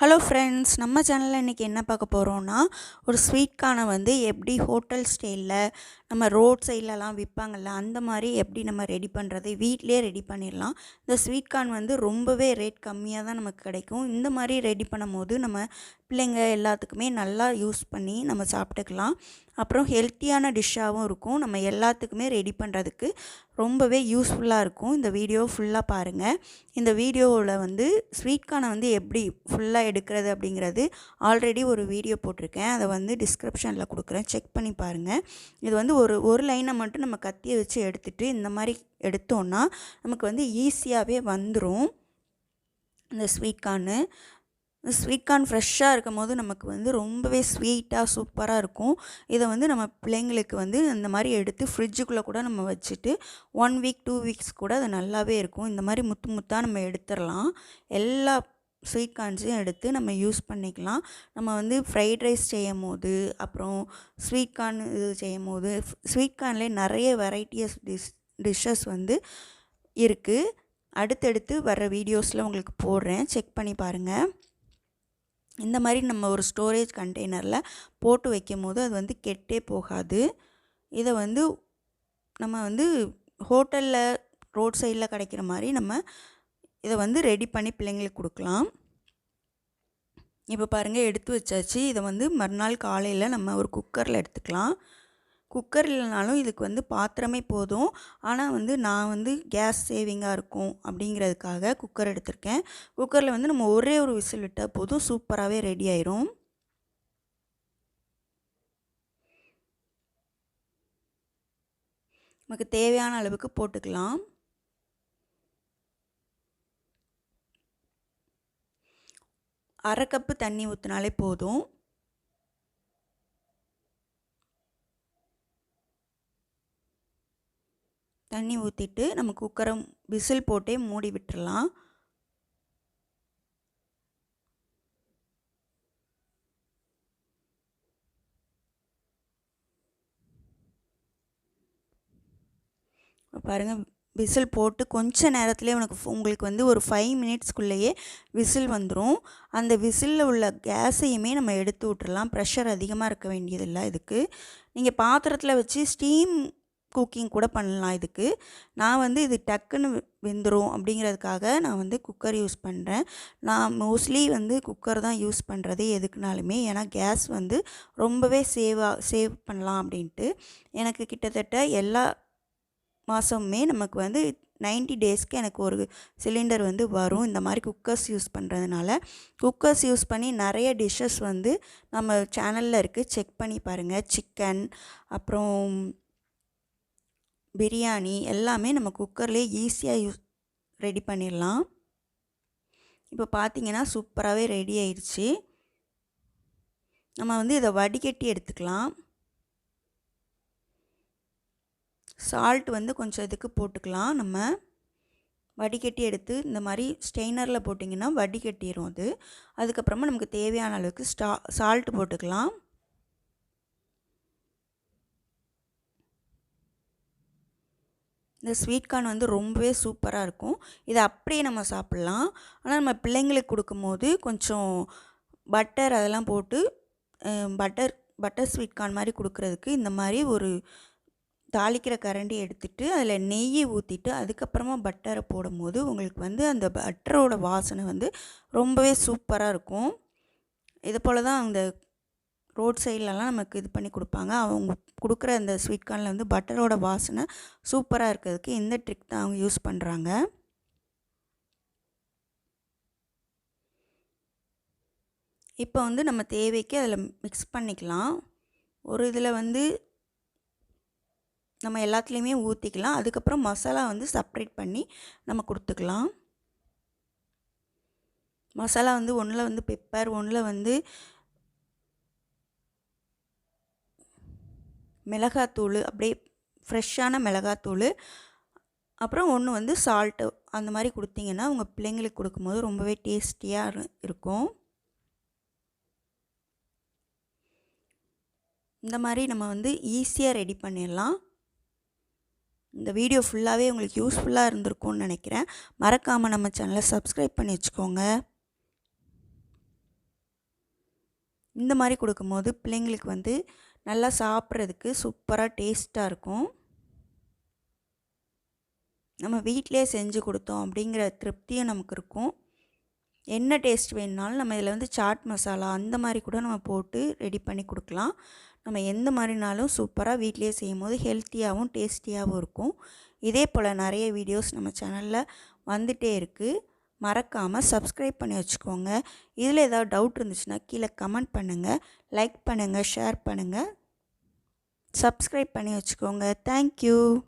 Hello friends, நம்ம சேனலில் இன்றைக்கி என்ன பார்க்க போகிறோன்னா, ஒரு ஸ்வீட் கார்னை வந்து எப்படி ஹோட்டல் ஸ்டைலில் நம்ம ரோட் சைட்லலாம் விற்பாங்கள்ல, அந்த மாதிரி எப்படி நம்ம ரெடி பண்ணுறது, வீட்டிலே ரெடி பண்ணிடலாம். இந்த ஸ்வீட் கார்ன் வந்து ரொம்பவே ரேட் கம்மியாக தான் நமக்கு கிடைக்கும். இந்த மாதிரி ரெடி பண்ணும்போது நம்ம பிள்ளைங்க எல்லாத்துக்குமே நல்லா யூஸ் பண்ணி நம்ம சாப்பிட்டுக்கலாம். அப்புறம் ஹெல்த்தியான டிஷ்ஷாகவும் இருக்கும். நம்ம எல்லாத்துக்குமே ரெடி பண்ணுறதுக்கு ரொம்பவே யூஸ்ஃபுல்லாக இருக்கும். இந்த வீடியோ ஃபுல்லாக பாருங்கள். இந்த வீடியோவில் வந்து ஸ்வீட் கார்னை வந்து எப்படி ஃபுல்லாக எடுக்கிறது அப்படிங்கிறது ஆல்ரெடி ஒரு வீடியோ போட்டிருக்கேன். அதை வந்து டிஸ்கிரிப்ஷனில் கொடுக்குறேன், செக் பண்ணி பாருங்கள். இது வந்து ஒரு லைனை மட்டும் நம்ம கத்தியை வச்சு எடுத்துகிட்டு இந்த மாதிரி எடுத்தோன்னா நமக்கு வந்து ஈஸியாகவே வந்துடும் இந்த ஸ்வீட் கார்னு. ஸ்வீட் கார்ன் ஃப்ரெஷ்ஷாக இருக்கும் போது நமக்கு வந்து ரொம்பவே ஸ்வீட்டாக சூப்பராக இருக்கும். இதை வந்து நம்ம பிள்ளைங்களுக்கு வந்து இந்த மாதிரி எடுத்து ஃப்ரிட்ஜுக்குள்ளே கூட நம்ம வச்சுட்டு 1 வீக் 2 வீக்ஸ் கூட அது நல்லாவே இருக்கும். இந்த மாதிரி முத்து முத்தாக நம்ம எடுத்துடலாம். எல்லா ஸ்வீட் கார்ன்ஸையும் எடுத்து நம்ம யூஸ் பண்ணிக்கலாம். நம்ம வந்து ஃப்ரைட் ரைஸ் செய்யும் போது, அப்புறம் ஸ்வீட் கார்ன் இது செய்யும் போது, ஸ்வீட் கார்ன்லேயே நிறைய வெரைட்டியஸ் டிஷ்ஷஸ் வந்து இருக்குது. அடுத்தடுத்து வர வீடியோஸில் உங்களுக்கு போடுறேன், செக் பண்ணி பாருங்கள். இந்த மாதிரி நம்ம ஒரு ஸ்டோரேஜ் கண்டெய்னரில் போட்டு வைக்கும் போது அது வந்து கெட்டே போகாது. இதை வந்து நம்ம வந்து ஹோட்டலில் ரோட் சைடில் கிடைக்கிற மாதிரி நம்ம இதை வந்து ரெடி பண்ணி பிள்ளைங்களுக்கு கொடுக்கலாம். இப்போ பாருங்கள், எடுத்து வச்சாச்சு. இதை வந்து மறுநாள் காலையில் நம்ம ஒரு குக்கரில் எடுத்துக்கலாம். குக்கர் இல்லைனாலும் இதுக்கு வந்து பாத்திரமே போதும். ஆனால் வந்து நான் வந்து கேஸ் சேவிங்காக இருக்கும் அப்படிங்கிறதுக்காக குக்கர் எடுத்திருக்கேன். குக்கரில் வந்து நம்ம ஒரே ஒரு விசில் விட்டால் போதும், சூப்பராகவே ரெடி ஆயிரும். நமக்கு தேவையான அளவுக்கு போட்டுக்கலாம். அரை கப்பு தண்ணி ஊற்றினாலே போதும். தண்ணி ஊற்றிட்டு நம்ம குக்கரை விசில் போட்டே மூடி விட்டுறலாம். பாருங்கள், விசில் போட்டு கொஞ்ச நேரத்துலேயே உங்களுக்கு வந்து ஒரு 5 மினிட்ஸ்க்குள்ளேயே விசில் வந்துடும். அந்த விசிலில் உள்ள கேஸையுமே நம்ம எடுத்து விட்டுறலாம். ப்ரெஷர் அதிகமாக இருக்க வேண்டியதில்லை. இதுக்கு நீங்கள் பாத்திரத்தில் வச்சு ஸ்டீம் குக்கிங் கூட பண்ணலாம். இதுக்கு நான் வந்து இது டக்குன்னு வெந்துடும் அப்படிங்கிறதுக்காக நான் வந்து குக்கர் யூஸ் பண்ணுறேன். நான் மோஸ்ட்லி வந்து குக்கர் தான் யூஸ் பண்ணுறது எதுக்குனாலுமே. ஏன்னா கேஸ் வந்து ரொம்பவே சேவ் பண்ணலாம் அப்படின்ட்டு. எனக்கு கிட்டத்தட்ட எல்லா மாதமுமே நமக்கு வந்து 90 டேஸ்க்கு எனக்கு ஒரு சிலிண்டர் வந்து வரும். இந்த மாதிரி குக்கர்ஸ் யூஸ் பண்ணுறதுனால குக்கர்ஸ் யூஸ் பண்ணி நிறைய டிஷ்ஷஸ் வந்து நம்ம சேனலில் இருக்குது, செக் பண்ணி பாருங்கள். சிக்கன், அப்புறம் பிரியாணி எல்லாமே நம்ம குக்கர்லேயே ஈஸியாக ரெடி பண்ணிடலாம். இப்போ பார்த்திங்கன்னா சூப்பராகவே ரெடி ஆயிடுச்சு. நம்ம வந்து இதை வடிகட்டி எடுத்துக்கலாம். சால்ட் வந்து கொஞ்சம் இதுக்கு போட்டுக்கலாம். நம்ம வடிகட்டி எடுத்து இந்த மாதிரி ஸ்டெய்னரில் போட்டிங்கன்னா வடிகட்டிடும் அது. அதுக்கப்புறமா நமக்கு தேவையான அளவுக்கு சால்ட் போட்டுக்கலாம். இந்த ஸ்வீட் கார்ன் வந்து ரொம்பவே சூப்பராக இருக்கும். இதை அப்படியே நம்ம சாப்பிட்லாம். ஆனால் நம்ம பிள்ளைங்களுக்கு கொடுக்கும்போது கொஞ்சம் பட்டர் அதெல்லாம் போட்டு பட்டர் ஸ்வீட் கார்ன் மாதிரி கொடுக்குறதுக்கு இந்த மாதிரி ஒரு தாளிக்கிற கரண்டி எடுத்துகிட்டு அதில் நெய்யை ஊற்றிட்டு அதுக்கப்புறமா பட்டரை போடும்போது உங்களுக்கு வந்து அந்த பட்டரோட வாசனை வந்து ரொம்பவே சூப்பராக இருக்கும். இது போல் தான் அந்த ரோட் சைட்லலாம் நமக்கு இது பண்ணி கொடுப்பாங்க. அவங்க கொடுக்குற அந்த ஸ்வீட் கார்னில் வந்து பட்டரோட வாசனை சூப்பராக இருக்கிறதுக்கு இந்த ட்ரிக் தான் அவங்க யூஸ் பண்ணுறாங்க. இப்போ வந்து நம்ம தேவைக்கு அதில் மிக்ஸ் பண்ணிக்கலாம். ஒரு இதில் வந்து நம்ம எல்லாத்துலேயுமே ஊற்றிக்கலாம். அதுக்கப்புறம் மசாலா வந்து செப்ரேட் பண்ணி நம்ம கொடுத்துக்கலாம். மசாலா வந்து ஒன்றில் வந்து பெப்பர், ஒன்றில் வந்து மிளகாத்தூள், அப்படியே ஃப்ரெஷ்ஷான மிளகாத்தூள், அப்புறம் ஒன்று வந்து சால்ட்டு, அந்த மாதிரி கொடுத்தீங்கன்னா உங்கள் பிள்ளைங்களுக்கு கொடுக்கும்போது ரொம்பவே டேஸ்டியாக இருக்கும். இந்த மாதிரி நம்ம வந்து ஈஸியாக ரெடி பண்ணிடலாம். இந்த வீடியோ ஃபுல்லாகவே உங்களுக்கு யூஸ்ஃபுல்லாக இருந்திருக்கும்னு நினைக்கிறேன். மறக்காமல் நம்ம சேனலை சப்ஸ்கிரைப் பண்ணி வச்சுக்கோங்க. இந்த மாதிரி கொடுக்கும்போது பிள்ளைங்களுக்கு வந்து நல்லா சாப்பிட்றதுக்கு சூப்பராக டேஸ்ட்டாக இருக்கும். நம்ம வீட்டிலே செஞ்சு கொடுத்தோம் அப்படிங்கிற திருப்தியும் நமக்கு இருக்கும். என்ன டேஸ்ட் வேணுனாலும் நம்ம இதில் வந்து சாட் மசாலா அந்த மாதிரி கூட நம்ம போட்டு ரெடி பண்ணி கொடுக்கலாம். நம்ம எந்த மாதிரினாலும் சூப்பராக வீட்டிலே செய்யும் போது ஹெல்த்தியாகவும் டேஸ்டியாகவும் இருக்கும். இதே போல் நிறைய வீடியோஸ் நம்ம சேனலில் வந்துகிட்டே இருக்குது. மறக்காமல் சப்ஸ்கிரைப் பண்ணி வச்சுக்கோங்க. இதில் ஏதாவது டவுட் இருந்துச்சுன்னா கீழே கமெண்ட் பண்ணுங்கள், லைக் பண்ணுங்கள், ஷேர் பண்ணுங்கள், சப்ஸ்கிரைப் பண்ணி வச்சுக்கோங்க. தேங்க்யூ.